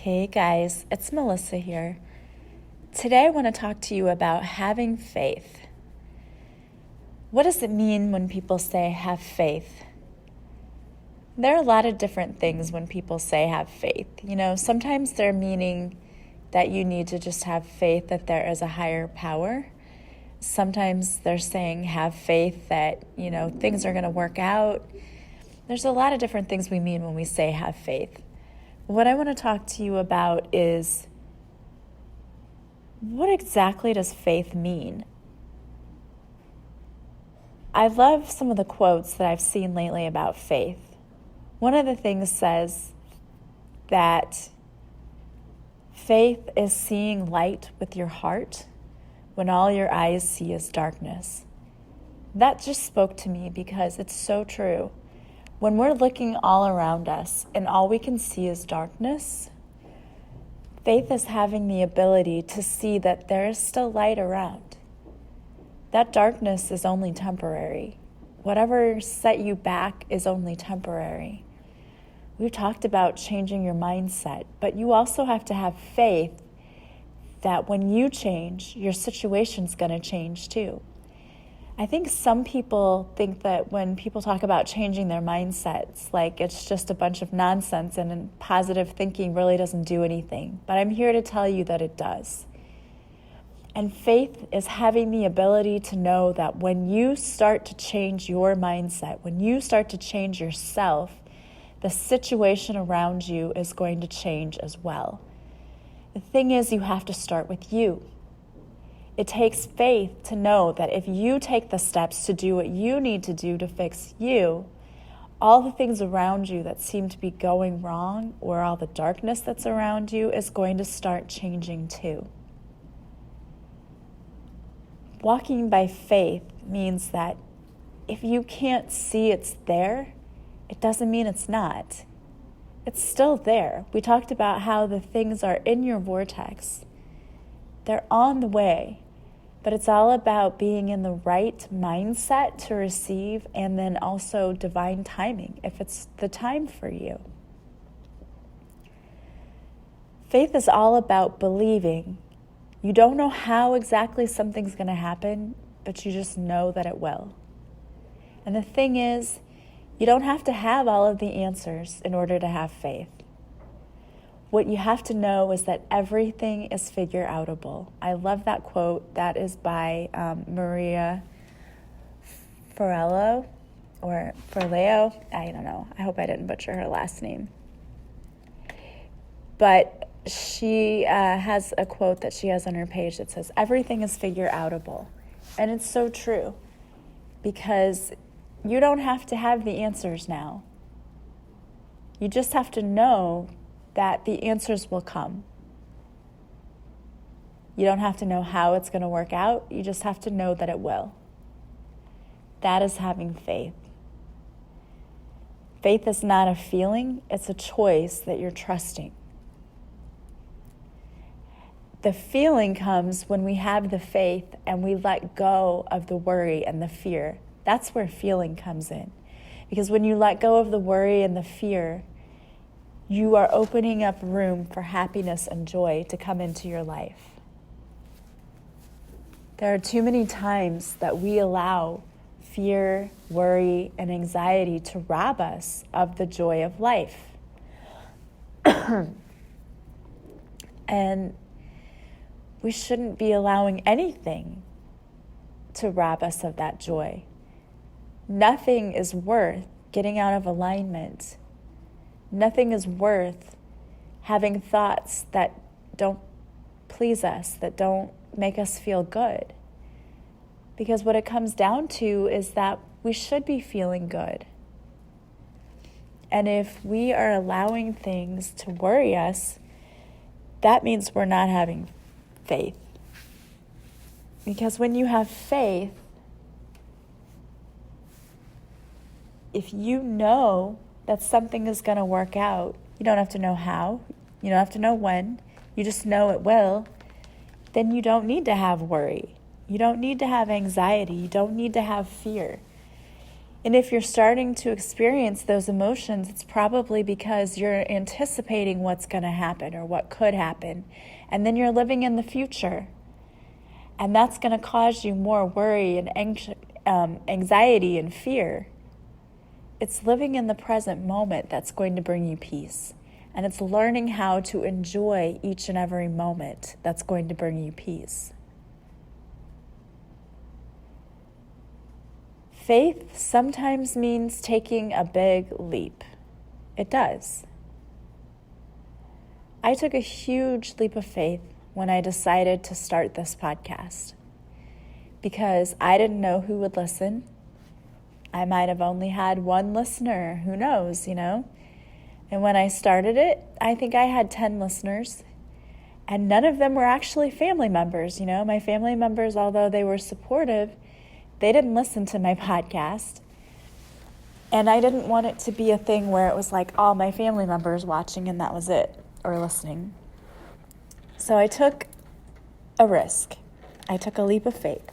Hey guys, it's Melissa here. Today I want to talk to you about having faith. What does it mean when people say have faith? There are a lot of different things when people say have faith. Sometimes they're meaning that you need to just have faith that there is a higher power. Sometimes they're saying have faith that, things are going to work out. There's a lot of different things we mean when we say have faith. What I want to talk to you about is, what exactly does faith mean? I love some of the quotes that I've seen lately about faith. One of the things says that faith is seeing light with your heart when all your eyes see is darkness. That just spoke to me because it's so true. When we're looking all around us and all we can see is darkness, faith is having the ability to see that there is still light around. That darkness is only temporary. Whatever set you back is only temporary. We've talked about changing your mindset, but you also have to have faith that when you change, your situation's going to change too. I think some people think that when people talk about changing their mindsets, like it's just a bunch of nonsense and positive thinking really doesn't do anything. But I'm here to tell you that it does. And faith is having the ability to know that when you start to change your mindset, when you start to change yourself, the situation around you is going to change as well. The thing is, you have to start with you. It takes faith to know that if you take the steps to do what you need to do to fix you, all the things around you that seem to be going wrong or all the darkness that's around you is going to start changing too. Walking by faith means that if you can't see it's there, it doesn't mean it's not. It's still there. We talked about how the things are in your vortex. They're on the way. But it's all about being in the right mindset to receive, and then also divine timing, if it's the time for you. Faith is all about believing. You don't know how exactly something's going to happen, but you just know that it will. And the thing is, you don't have to have all of the answers in order to have faith. What you have to know is that everything is figure-outable. I love that quote. That is by Maria Forleo, I don't know. I hope I didn't butcher her last name. But she has a quote that she has on her page that says, everything is figure-outable. And it's so true, because you don't have to have the answers now. You just have to know that the answers will come. You don't have to know how it's going to work out. You just have to know that it will. That is having faith. Faith is not a feeling, it's a choice that you're trusting. The feeling comes when we have the faith and we let go of the worry and the fear. That's where feeling comes in. Because when you let go of the worry and the fear, you are opening up room for happiness and joy to come into your life. There are too many times that we allow fear, worry, and anxiety to rob us of the joy of life. And we shouldn't be allowing anything to rob us of that joy. Nothing is worth getting out of alignment. Nothing is worth having thoughts that don't please us, that don't make us feel good. Because what it comes down to is that we should be feeling good. And if we are allowing things to worry us, that means we're not having faith. Because when you have faith, if you know that something is going to work out, you don't have to know how, you don't have to know when, you just know it will, then you don't need to have worry. You don't need to have anxiety. You don't need to have fear. And if you're starting to experience those emotions, it's probably because you're anticipating what's going to happen or what could happen. And then you're living in the future. And that's going to cause you more worry and anxiety and fear. It's living in the present moment that's going to bring you peace. And it's learning how to enjoy each and every moment that's going to bring you peace. Faith sometimes means taking a big leap. It does. I took a huge leap of faith when I decided to start this podcast because I didn't know who would listen. I might have only had one listener, who knows, And when I started it, I think I had 10 listeners, and none of them were actually family members. My family members, although they were supportive, they didn't listen to my podcast. And I didn't want it to be a thing where it was like all my family members watching and that was it, or listening. So I took a risk. I took a leap of faith.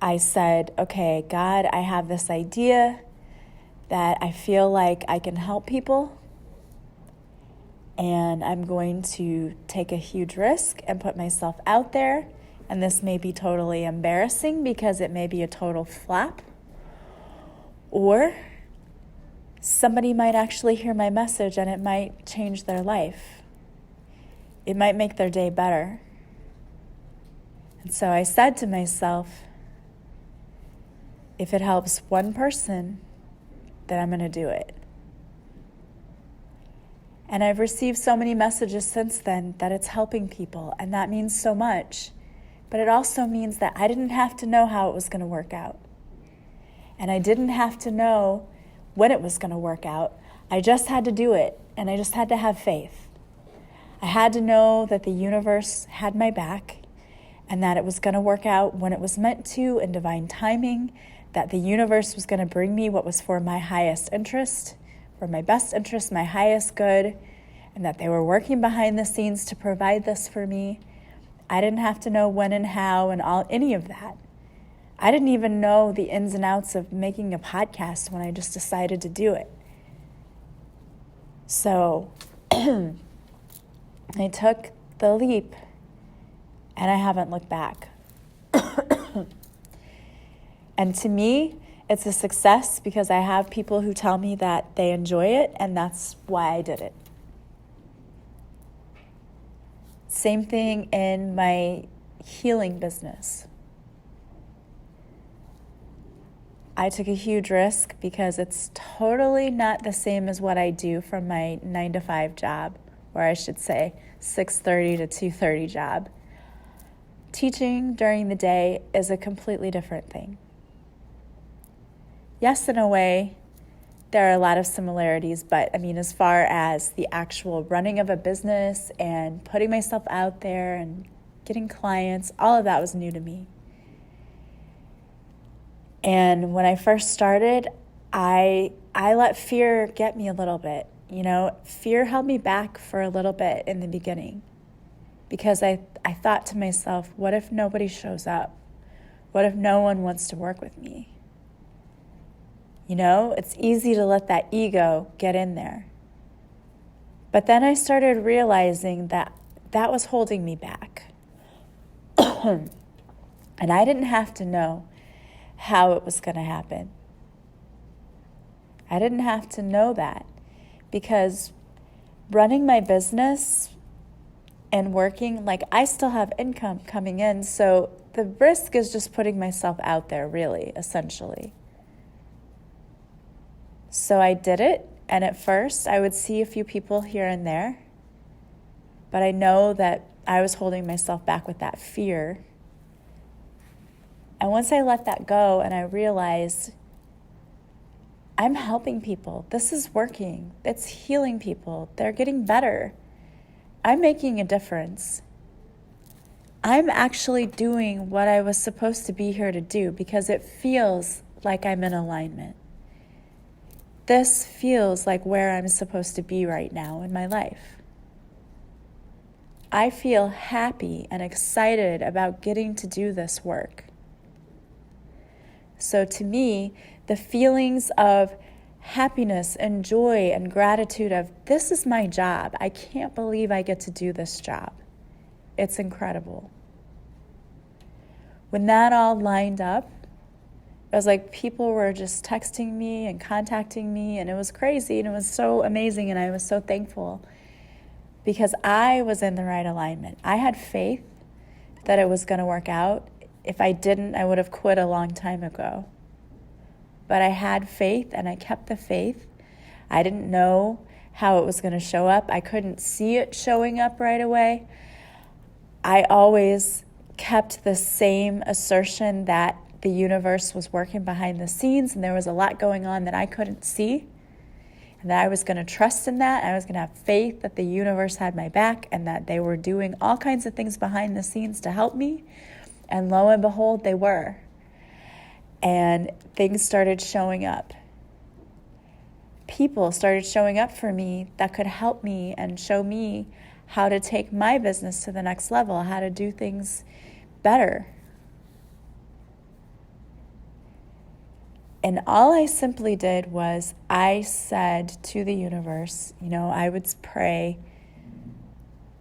I said, okay, God, I have this idea that I feel like I can help people. And I'm going to take a huge risk and put myself out there. And this may be totally embarrassing because it may be a total flop. Or somebody might actually hear my message and it might change their life. It might make their day better. And so I said to myself, if it helps one person, then I'm going to do it. And I've received so many messages since then that it's helping people, and that means so much. But it also means that I didn't have to know how it was going to work out. And I didn't have to know when it was going to work out. I just had to do it, and I just had to have faith. I had to know that the universe had my back, and that it was going to work out when it was meant to in divine timing, that the universe was going to bring me what was for my highest interest, for my best interest, my highest good, and that they were working behind the scenes to provide this for me. I didn't have to know when and how and any of that. I didn't even know the ins and outs of making a podcast when I just decided to do it. So I took the leap and I haven't looked back. And to me, it's a success because I have people who tell me that they enjoy it, and that's why I did it. Same thing in my healing business. I took a huge risk because it's totally not the same as what I do from my 9-to-5 job, or I should say 6:30 to 2:30 job. Teaching during the day is a completely different thing. Yes, in a way, there are a lot of similarities, but as far as the actual running of a business and putting myself out there and getting clients, all of that was new to me. And when I first started, I let fear get me a little bit. Fear held me back for a little bit in the beginning because I thought to myself, what if nobody shows up? What if no one wants to work with me? It's easy to let that ego get in there. But then I started realizing that that was holding me back. And I didn't have to know how it was going to happen. I didn't have to know that because running my business and working, I still have income coming in. So the risk is just putting myself out there, really, essentially. So I did it, and at first I would see a few people here and there, but I know that I was holding myself back with that fear. And once I let that go and I realized I'm helping people, this is working, it's healing people, they're getting better, I'm making a difference. I'm actually doing what I was supposed to be here to do because it feels like I'm in alignment. This feels like where I'm supposed to be right now in my life. I feel happy and excited about getting to do this work. So to me, the feelings of happiness and joy and gratitude of, this is my job. I can't believe I get to do this job. It's incredible. When that all lined up, it was like people were just texting me and contacting me, and it was crazy, and it was so amazing, and I was so thankful because I was in the right alignment. I had faith that it was going to work out. If I didn't, I would have quit a long time ago. But I had faith, and I kept the faith. I didn't know how it was going to show up. I couldn't see it showing up right away. I always kept the same assertion that the universe was working behind the scenes and there was a lot going on that I couldn't see, and that I was going to trust in that. I was going to have faith that the universe had my back and that they were doing all kinds of things behind the scenes to help me. And lo and behold, they were. And things started showing up. People started showing up for me that could help me and show me how to take my business to the next level, how to do things better. And all I simply did was I said to the universe, I would pray,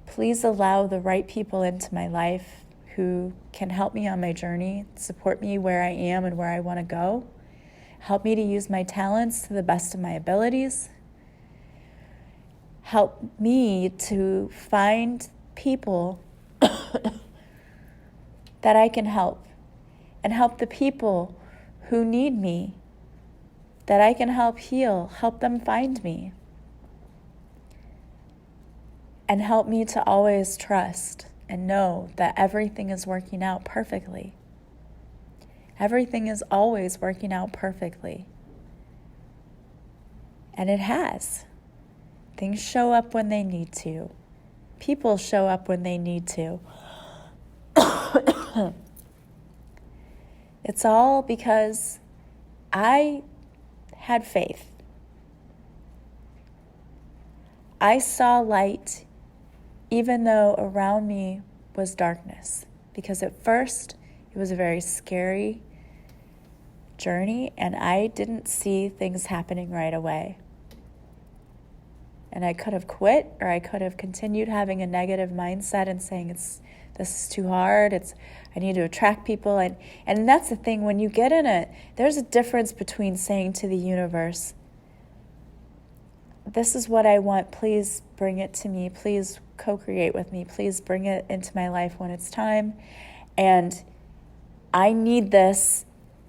please allow the right people into my life who can help me on my journey, support me where I am and where I want to go, help me to use my talents to the best of my abilities, help me to find people that I can help, and help the people who need me, that I can help heal, help them find me. And help me to always trust and know that everything is working out perfectly. Everything is always working out perfectly. And it has. Things show up when they need to. People show up when they need to. It's all because I had faith. I saw light even though around me was darkness, because at first it was a very scary journey and I didn't see things happening right away. And I could have quit, or I could have continued having a negative mindset and saying this is too hard, I need to attract people. And that's the thing, when you get in it, there's a difference between saying to the universe, this is what I want, please bring it to me, please co-create with me, please bring it into my life when it's time, and I need this,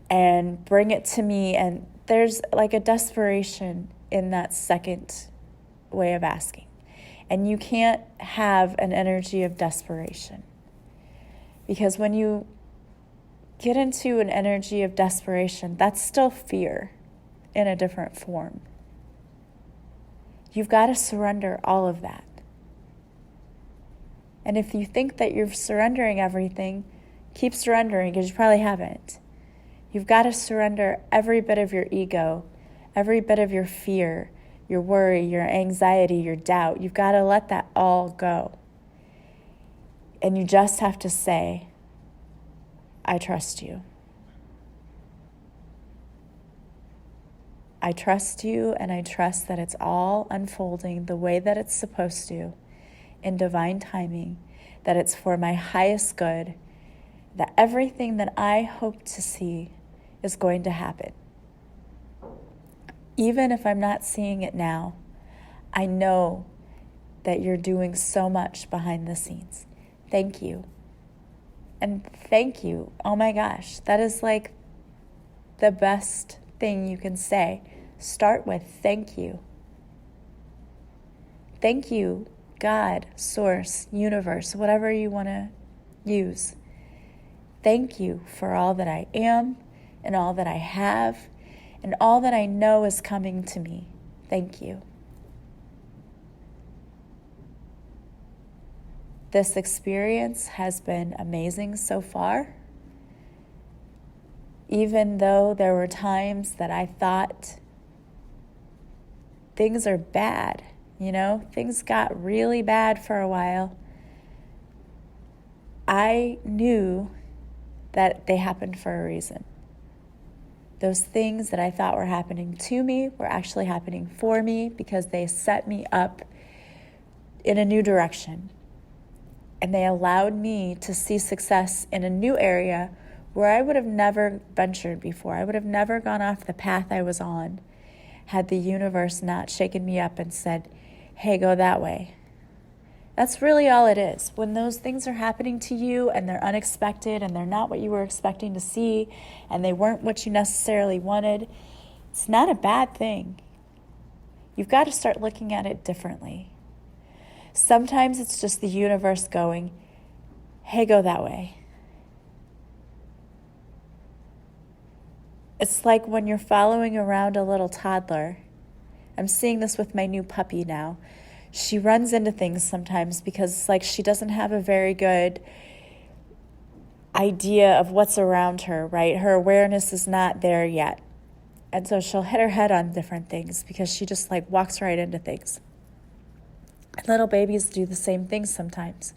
and bring it to me. And there's like a desperation in that second way of asking. And you can't have an energy of desperation. Because when you get into an energy of desperation, that's still fear in a different form. You've got to surrender all of that. And if you think that you're surrendering everything, keep surrendering, because you probably haven't. You've got to surrender every bit of your ego, every bit of your fear, your worry, your anxiety, your doubt. You've got to let that all go. And you just have to say, I trust you. I trust you, and I trust that it's all unfolding the way that it's supposed to, in divine timing, that it's for my highest good, that everything that I hope to see is going to happen. Even if I'm not seeing it now, I know that you're doing so much behind the scenes. Thank you. And thank you. Oh my gosh, that is like the best thing you can say. Start with thank you. Thank you, God, source, universe, whatever you want to use. Thank you for all that I am and all that I have and all that I know is coming to me. Thank you. This experience has been amazing so far. Even though there were times that I thought things are bad, things got really bad for a while, I knew that they happened for a reason. Those things that I thought were happening to me were actually happening for me because they set me up in a new direction. And they allowed me to see success in a new area where I would have never ventured before. I would have never gone off the path I was on had the universe not shaken me up and said, hey, go that way. That's really all it is. When those things are happening to you and they're unexpected and they're not what you were expecting to see and they weren't what you necessarily wanted, it's not a bad thing. You've got to start looking at it differently. Sometimes it's just the universe going, hey, go that way. It's like when you're following around a little toddler. I'm seeing this with my new puppy now. She runs into things sometimes because it's like she doesn't have a very good idea of what's around her, right? Her awareness is not there yet. And so she'll hit her head on different things because she just like walks right into things. And little babies do the same thing sometimes.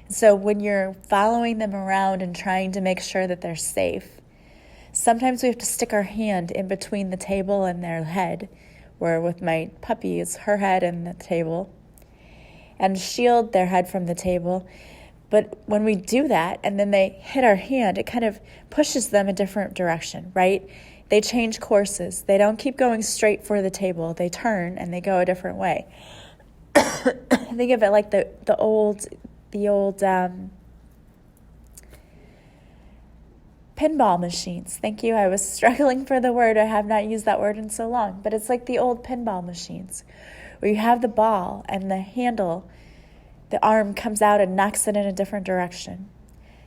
So when you're following them around and trying to make sure that they're safe, sometimes we have to stick our hand in between the table and their head, where with my puppy, it's her head and the table, and shield their head from the table. But when we do that and then they hit our hand, it kind of pushes them a different direction, right? They change courses. They don't keep going straight for the table. They turn and they go a different way. Think of it like the old pinball machines. Thank you. I was struggling for the word. I have not used that word in so long. But it's like the old pinball machines where you have the ball and the handle, the arm comes out and knocks it in a different direction.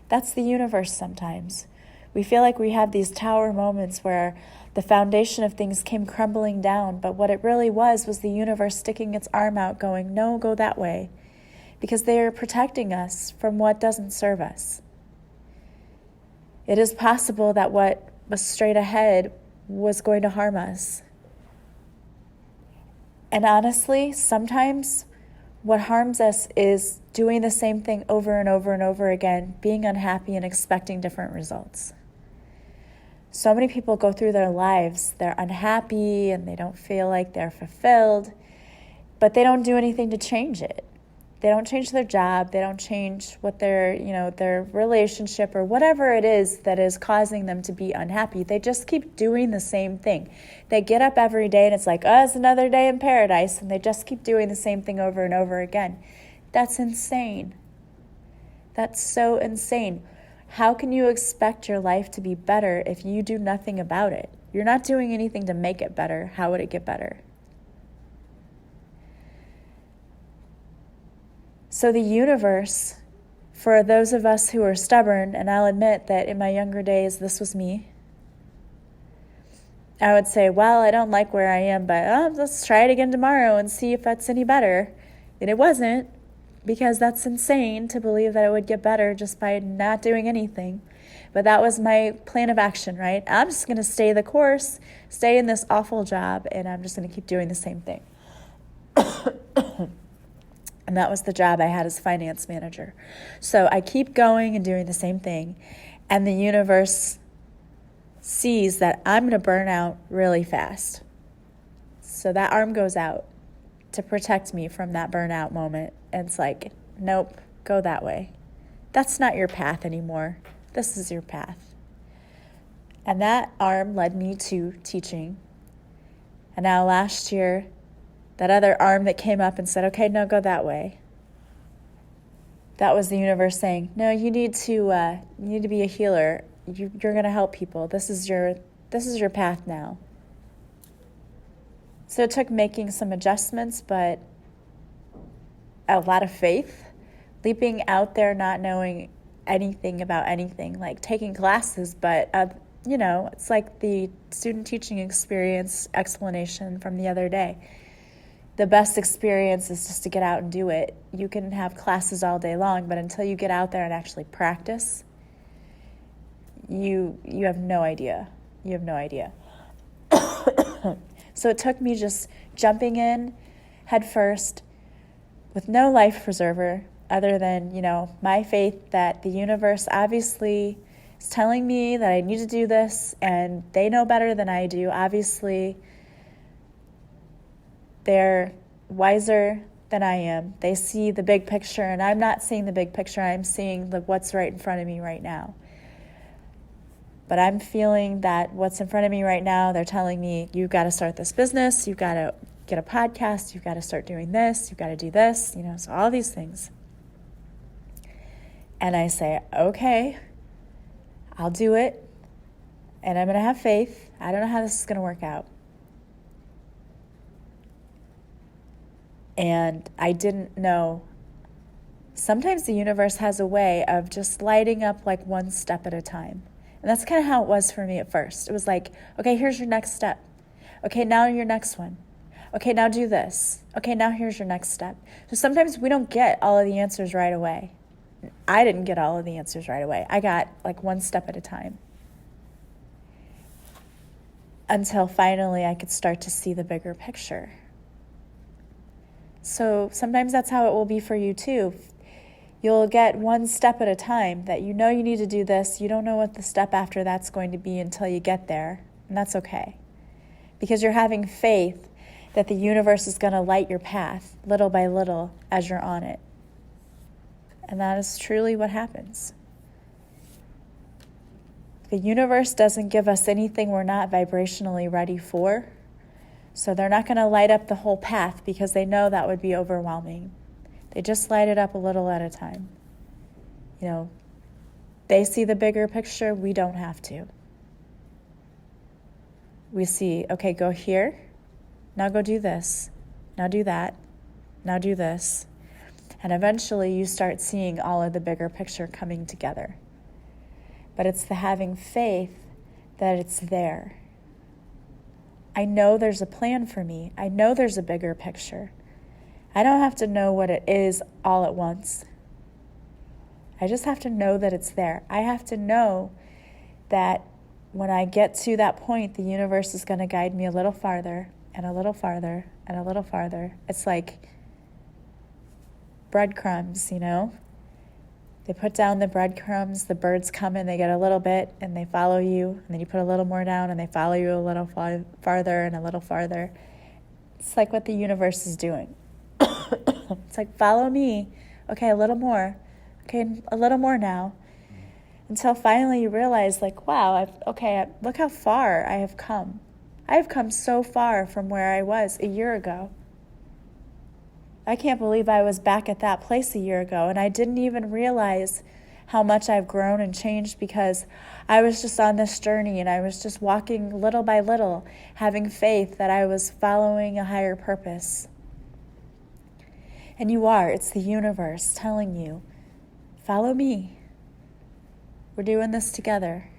That's the universe sometimes. We feel like we have these tower moments where the foundation of things came crumbling down, but what it really was the universe sticking its arm out going, no, go that way, because they are protecting us from what doesn't serve us. It is possible that what was straight ahead was going to harm us. And honestly, sometimes what harms us is doing the same thing over and over and over again, being unhappy and expecting different results. So many people go through their lives, they're unhappy and they don't feel like they're fulfilled, but they don't do anything to change it. They don't change their job. They don't change what their relationship or whatever it is that is causing them to be unhappy. They just keep doing the same thing. They get up every day and it's like, oh, it's another day in paradise. And they just keep doing the same thing over and over again. That's insane. That's so insane. How can you expect your life to be better if you do nothing about it? You're not doing anything to make it better. How would it get better? So the universe, for those of us who are stubborn, and I'll admit that in my younger days, this was me. I would say, well, I don't like where I am, but let's try it again tomorrow and see if that's any better. And it wasn't, because that's insane to believe that it would get better just by not doing anything. But that was my plan of action, right? I'm just going to stay the course, stay in this awful job, and I'm just going to keep doing the same thing. And that was the job I had as finance manager. So I keep going and doing the same thing. And the universe sees that I'm going to burn out really fast. So that arm goes out to protect me from that burnout moment. And it's like, nope, go that way. That's not your path anymore. This is your path. And that arm led me to teaching. And now last year, that other arm that came up and said, okay, no, go that way. That was the universe saying, no, you need to be a healer. You're going to help people. This is your path now. So it took making some adjustments, but a lot of faith, leaping out there, not knowing anything about anything, like taking classes, but it's like the student teaching experience explanation from the other day. The best experience is just to get out and do it. You can have classes all day long, but until you get out there and actually practice, you have no idea. You have no idea. So it took me just jumping in head first with no life preserver other than, my faith that the universe obviously is telling me that I need to do this, and they know better than I do. Obviously, they're wiser than I am. They see the big picture, and I'm not seeing the big picture. I'm seeing what's right in front of me right now. But I'm feeling that what's in front of me right now, they're telling me, you've got to start this business, you've got to get a podcast, you've got to start doing this, you've got to do this, so all these things. And I say, okay, I'll do it, and I'm going to have faith. I don't know how this is going to work out. And I didn't know. Sometimes the universe has a way of just lighting up like one step at a time. And that's kind of how it was for me at first. It was like, okay, here's your next step. Okay, now your next one. Okay, now do this. Okay, now here's your next step. So sometimes we don't get all of the answers right away. I didn't get all of the answers right away. I got like one step at a time. Until finally I could start to see the bigger picture. So sometimes that's how it will be for you too. You'll get one step at a time that you need to do this. You don't know what the step after that's going to be until you get there. And that's okay. Because you're having faith that the universe is going to light your path little by little as you're on it. And that is truly what happens. The universe doesn't give us anything we're not vibrationally ready for. So they're not going to light up the whole path because they know that would be overwhelming. They just light it up a little at a time. They see the bigger picture. We don't have to. We see, okay, go here. Now go do this. Now do that. Now do this. And eventually you start seeing all of the bigger picture coming together. But it's the having faith that it's there. I know there's a plan for me. I know there's a bigger picture. I don't have to know what it is all at once. I just have to know that it's there. I have to know that when I get to that point, the universe is going to guide me a little farther and a little farther and a little farther. It's like breadcrumbs, They put down the breadcrumbs, the birds come in, they get a little bit, and they follow you. And then you put a little more down, and they follow you a little farther and a little farther. It's like what the universe is doing. It's like, follow me. Okay, a little more. Okay, a little more now. Until finally you realize, like, wow, look how far I have come. I have come so far from where I was a year ago. I can't believe I was back at that place a year ago, and I didn't even realize how much I've grown and changed because I was just on this journey and I was just walking little by little, having faith that I was following a higher purpose. And you are. It's the universe telling you, follow me. We're doing this together.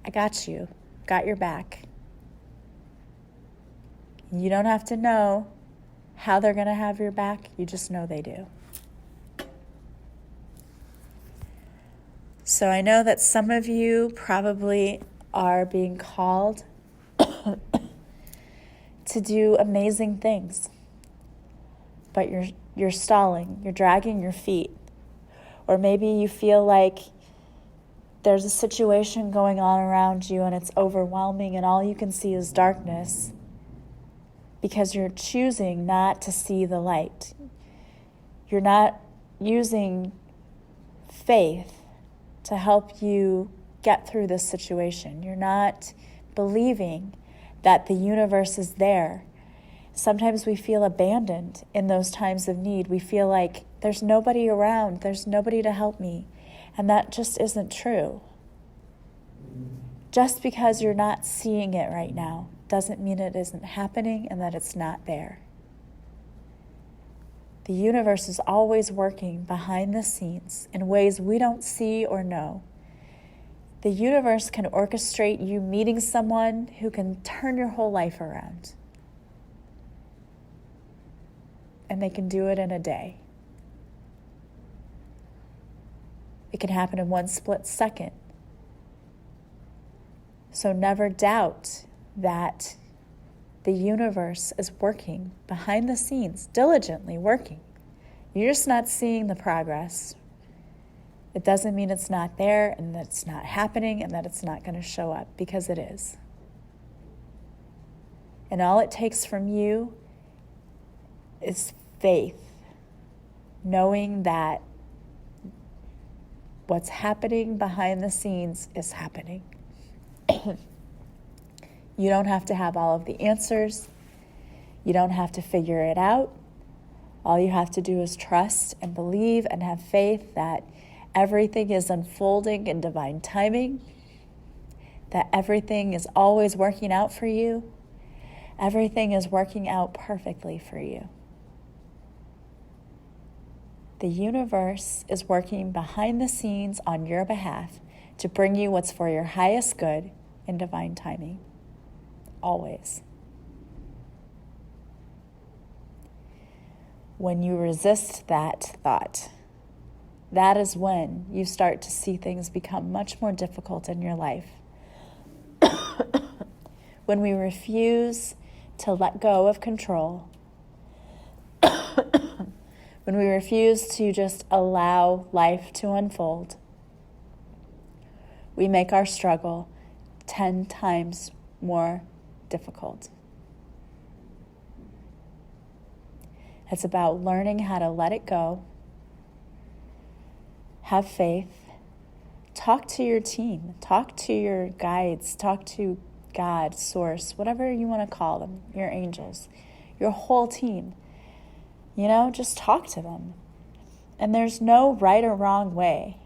I got you. Got your back. You don't have to know how they're going to have your back. You just know they do. So I know that some of you probably are being called to do amazing things. But you're stalling. You're dragging your feet. Or maybe you feel like there's a situation going on around you and it's overwhelming and all you can see is darkness because you're choosing not to see the light. You're not using faith to help you get through this situation. You're not believing that the universe is there. Sometimes we feel abandoned in those times of need. We feel like there's nobody around, there's nobody to help me. And that just isn't true. Just because you're not seeing it right now doesn't mean it isn't happening and that it's not there. The universe is always working behind the scenes in ways we don't see or know. The universe can orchestrate you meeting someone who can turn your whole life around. And they can do it in a day. It can happen in one split second. So never doubt that the universe is working behind the scenes, diligently working. You're just not seeing the progress. It doesn't mean it's not there and that it's not happening and that it's not going to show up, because it is. And all it takes from you is faith, knowing that what's happening behind the scenes is happening. You don't have to have all of the answers. You don't have to figure it out. All you have to do is trust and believe and have faith that everything is unfolding in divine timing, that everything is always working out for you. Everything is working out perfectly for you. The universe is working behind the scenes on your behalf to bring you what's for your highest good in divine timing. Always. When you resist that thought, that is when you start to see things become much more difficult in your life. When we refuse to let go of control, when we refuse to just allow life to unfold, we make our struggle 10 times more difficult. It's about learning how to let it go, have faith, talk to your team, talk to your guides, talk to God, source, whatever you want to call them, your angels, your whole team. Just talk to them. And there's no right or wrong way.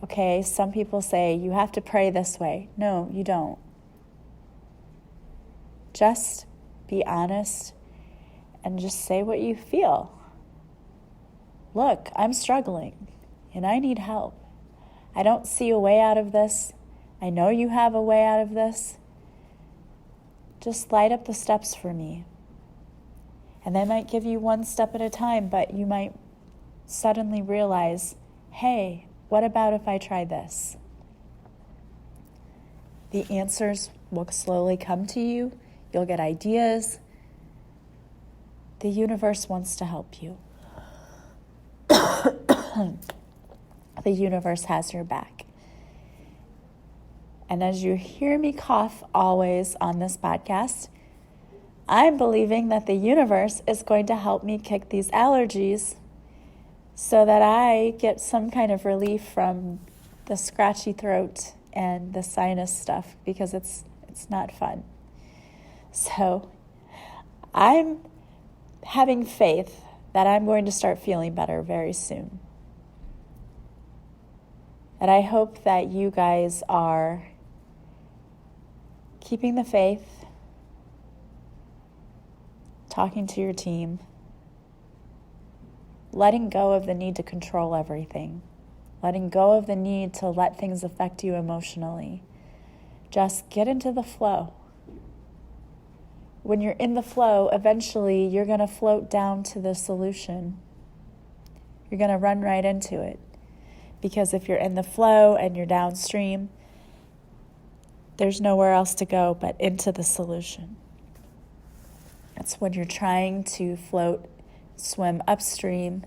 Okay, some people say you have to pray this way. No, you don't. Just be honest and just say what you feel. Look, I'm struggling and I need help. I don't see a way out of this. I know you have a way out of this. Just light up the steps for me. And they might give you one step at a time, but you might suddenly realize, hey, what about if I try this? The answers will slowly come to you. You'll get ideas. The universe wants to help you. The universe has your back. And as you hear me cough always on this podcast, I'm believing that the universe is going to help me kick these allergies so that I get some kind of relief from the scratchy throat and the sinus stuff, because it's not fun. So I'm having faith that I'm going to start feeling better very soon. And I hope that you guys are keeping the faith, talking to your team, letting go of the need to control everything, letting go of the need to let things affect you emotionally. Just get into the flow. When you're in the flow, eventually you're going to float down to the solution. You're going to run right into it. Because if you're in the flow and you're downstream, there's nowhere else to go but into the solution. It's when you're trying to float, swim upstream,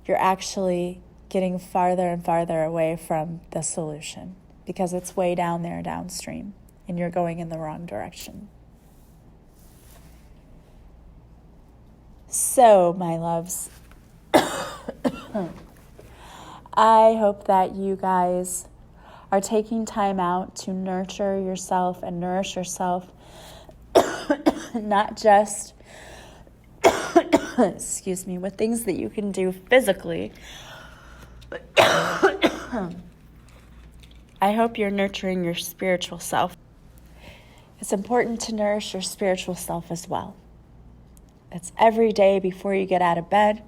you're actually getting farther and farther away from the solution, because it's way down there downstream and you're going in the wrong direction. So, my loves, I hope that you guys are taking time out to nurture yourself and nourish yourself, not just, with things that you can do physically. I hope you're nurturing your spiritual self. It's important to nourish your spiritual self as well. It's every day before you get out of bed.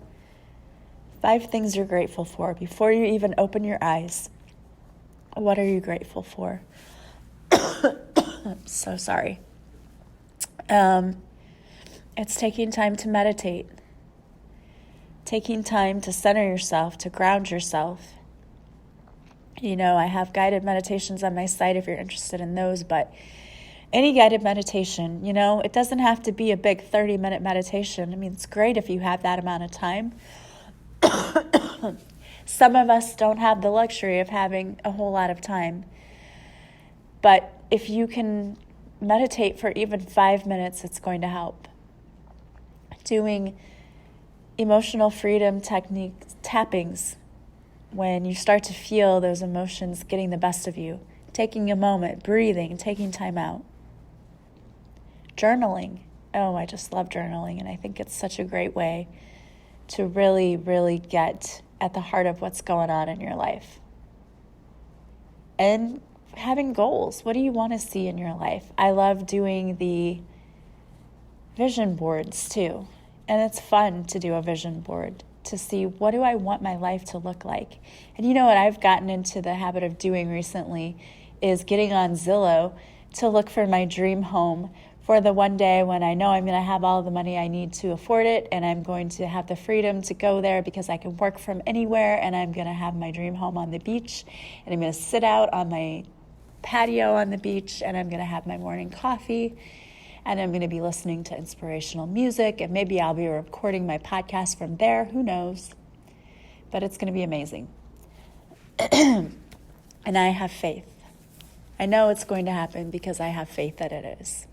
5 things you're grateful for before you even open your eyes. What are you grateful for? So sorry. It's taking time to meditate. Taking time to center yourself, to ground yourself. I have guided meditations on my site if you're interested in those, but any guided meditation, it doesn't have to be a big 30-minute meditation. I mean, it's great if you have that amount of time. Some of us don't have the luxury of having a whole lot of time. But if you can meditate for even 5 minutes, it's going to help. Doing emotional freedom techniques, tappings, when you start to feel those emotions getting the best of you. Taking a moment, breathing, taking time out. Journaling. Oh, I just love journaling, and I think it's such a great way to really, really get at the heart of what's going on in your life. And having goals. What do you want to see in your life? I love doing the vision boards too. And it's fun to do a vision board to see, what do I want my life to look like? And you know what I've gotten into the habit of doing recently is getting on Zillow to look for my dream home for the one day when I know I'm going to have all the money I need to afford it, and I'm going to have the freedom to go there because I can work from anywhere, and I'm going to have my dream home on the beach, and I'm going to sit out on my patio on the beach, and I'm going to have my morning coffee, and I'm going to be listening to inspirational music, and maybe I'll be recording my podcast from there. Who knows? But it's going to be amazing. And I have faith. I know it's going to happen because I have faith that it is.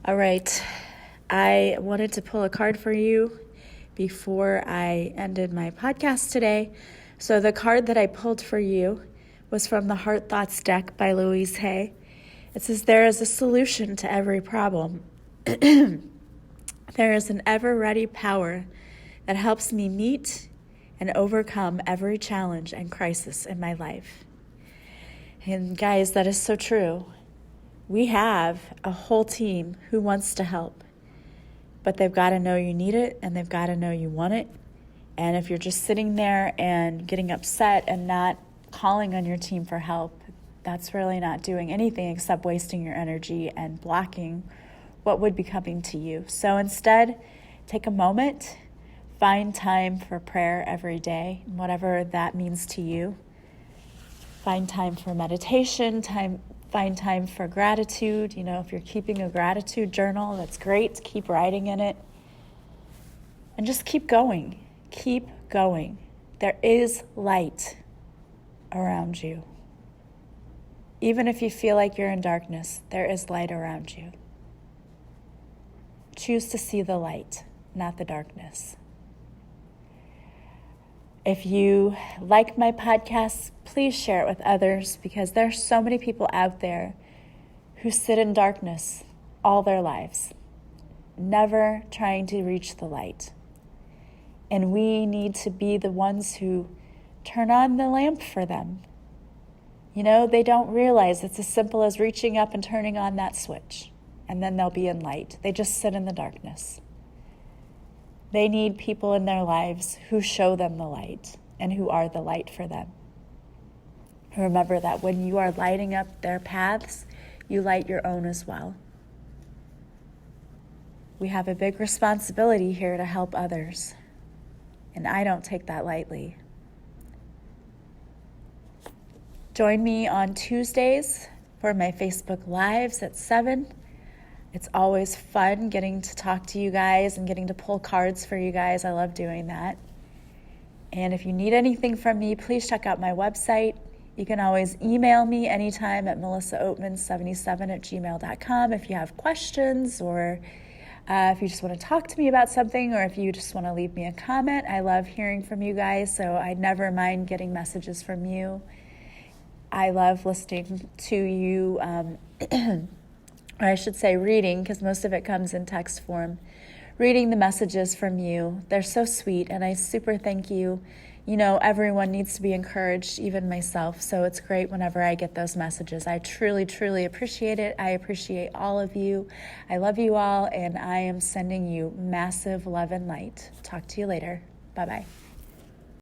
All right. I wanted to pull a card for you before I ended my podcast today. So the card that I pulled for you was from the Heart Thoughts deck by Louise Hay. It says, there is a solution to every problem. There is an ever-ready power that helps me meet and overcome every challenge and crisis in my life. And guys, that is so true. We have a whole team who wants to help, but they've got to know you need it, and they've got to know you want it. And if you're just sitting there and getting upset and not calling on your team for help, that's really not doing anything except wasting your energy and blocking what would be coming to you. So instead, take a moment, find time for prayer every day, whatever that means to you. Find time for meditation, find time for gratitude. You know, if you're keeping a gratitude journal, that's great. Keep writing in it. And just keep going. Keep going. There is light around you. Even if you feel like you're in darkness, there is light around you. Choose to see the light, not the darkness. If you like my podcast, please share it with others, because there are so many people out there who sit in darkness all their lives, never trying to reach the light. And we need to be the ones who turn on the lamp for them. You know, they don't realize it's as simple as reaching up and turning on that switch, and then they'll be in light. They just sit in the darkness. They need people in their lives who show them the light and who are the light for them. Remember that when you are lighting up their paths, you light your own as well. We have a big responsibility here to help others, and I don't take that lightly. Join me on Tuesdays for my Facebook Lives at 7. It's always fun getting to talk to you guys and getting to pull cards for you guys. I love doing that. And if you need anything from me, please check out my website. You can always email me anytime at melissaoatman77@gmail.com if you have questions, or if you just want to talk to me about something, or if you just want to leave me a comment. I love hearing from you guys, so I never mind getting messages from you. I love listening to you, or I should say reading, because most of it comes in text form. Reading the messages from you. They're so sweet, and I super thank you. You know, everyone needs to be encouraged, even myself, so it's great whenever I get those messages. I truly, truly appreciate it. I appreciate all of you. I love you all, and I am sending you massive love and light. Talk to you later. Bye-bye.